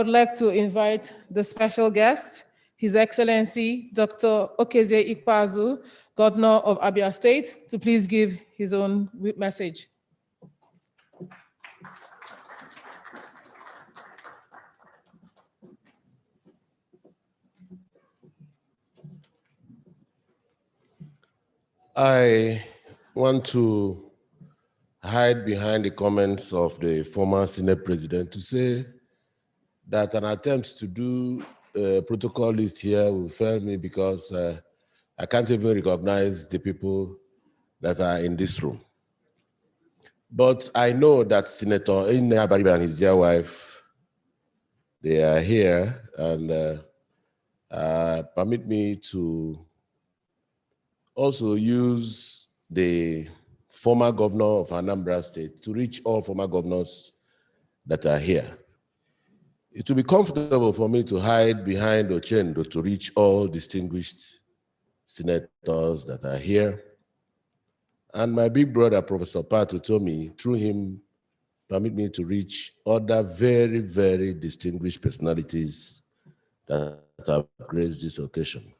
would like to invite the special guest, His Excellency Dr. Okezie Ikpeazu, Governor of Abia State, to please give his own message. I want to hide behind the comments of the former Senate President to say that an attempt to do a protocol list here will fail me because I can't even recognize the people that are in this room. But I know that Senator Njenje Abaribe and his dear wife, they are here, and permit me to also use the former governor of Anambra State to reach all former governors that are here. It will be comfortable for me to hide behind Ochendo to reach all distinguished senators that are here. And my big brother, Professor Patu, told me, through him, permit me to reach other very, very distinguished personalities that have graced this occasion.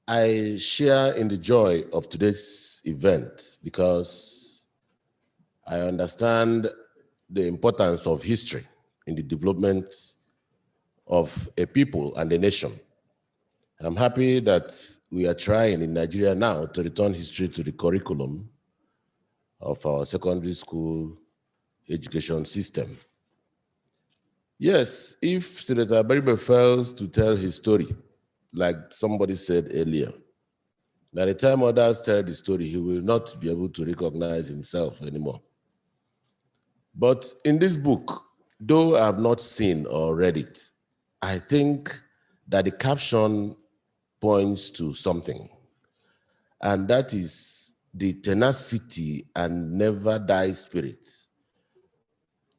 I share in the joy of today's event because I understand the importance of history in the development of a people and a nation. I'm happy that we are trying in Nigeria now to return history to the curriculum of our secondary school education system. Yes, if Senator Abaribe fails to tell his story, like somebody said earlier, by the time others tell the story, he will not be able to recognize himself anymore. But in this book, though I have not seen or read it, I think that the caption points to something, and that is the tenacity and never die spirit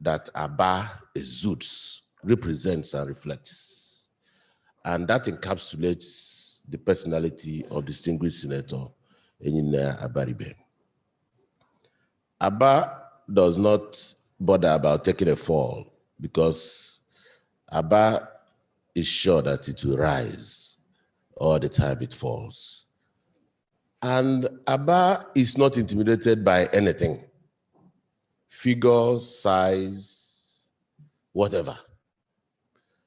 that Aba exudes, represents and reflects. And that encapsulates the personality of distinguished Senator Njenje Abaribe. Aba does not bother about taking a fall because Aba is sure that it will rise all the time it falls. And Aba is not intimidated by anything, figure, size, whatever.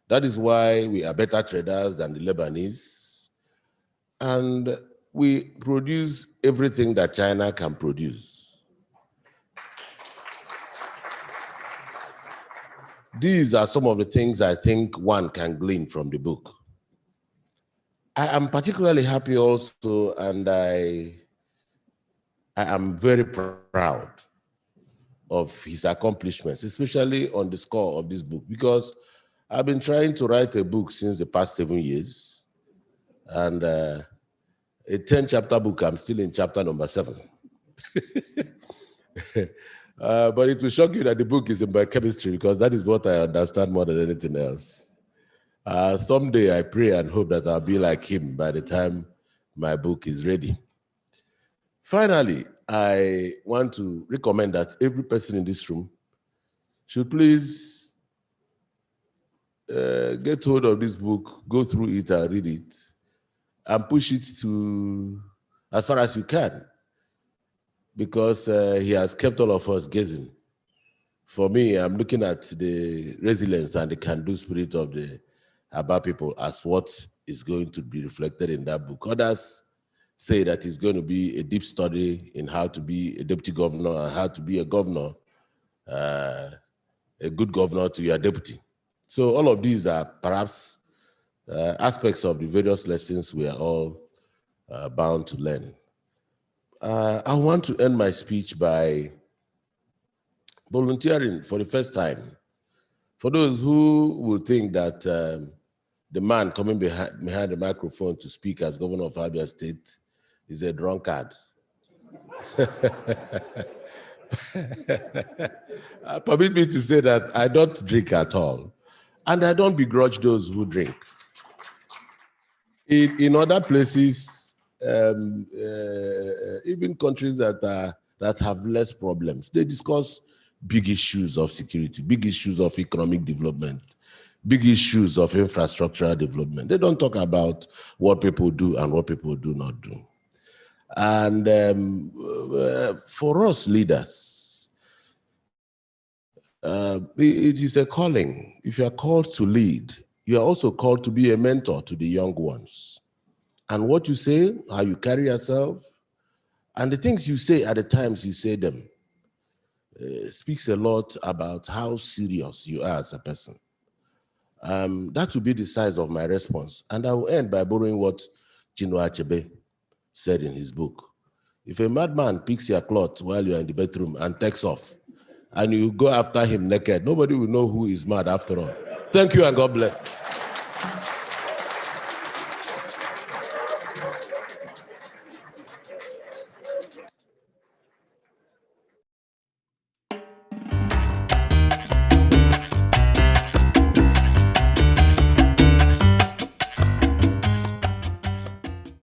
That is why we are better traders than the Lebanese, and we produce everything that China can produce. These are some of the things I think one can glean from the book. I am particularly happy also, and I am very proud of his accomplishments, especially on the score of this book, because I've been trying to write a book since the past 7 years, and a 10-chapter book, I'm still in chapter number 7. But it will shock you that the book is in biochemistry, because that is what I understand more than anything else. Someday I pray and hope that I'll be like him by the time my book is ready. Finally, I want to recommend that every person in this room should please get hold of this book, go through it and read it, and push it to as far as you can, because he has kept all of us guessing. For me, I'm looking at the resilience and the can-do spirit of the Aba people as what is going to be reflected in that book. Others say that it's going to be a deep study in how to be a deputy governor and how to be a governor, a good governor to your deputy. So all of these are perhaps aspects of the various lessons we are all bound to learn. I want to end my speech by volunteering for the first time. For those who will think that the man coming behind the microphone to speak as governor of Abia State is a drunkard. Permit me to say that I don't drink at all, and I don't begrudge those who drink. In other places, even countries that have less problems, they discuss big issues of security, big issues of economic development, big issues of infrastructural development. They don't talk about what people do and what people do not do. And for us leaders, it is a calling. If you are called to lead, you are also called to be a mentor to the young ones. And what you say, how you carry yourself, and the things you say at the times you say them speaks a lot about how serious you are as a person. That will be the size of my response. And I will end by borrowing what Chinua Achebe said in his book. If a madman picks your cloth while you're in the bedroom and takes off, and you go after him naked, nobody will know who is mad after all. Thank you and God bless.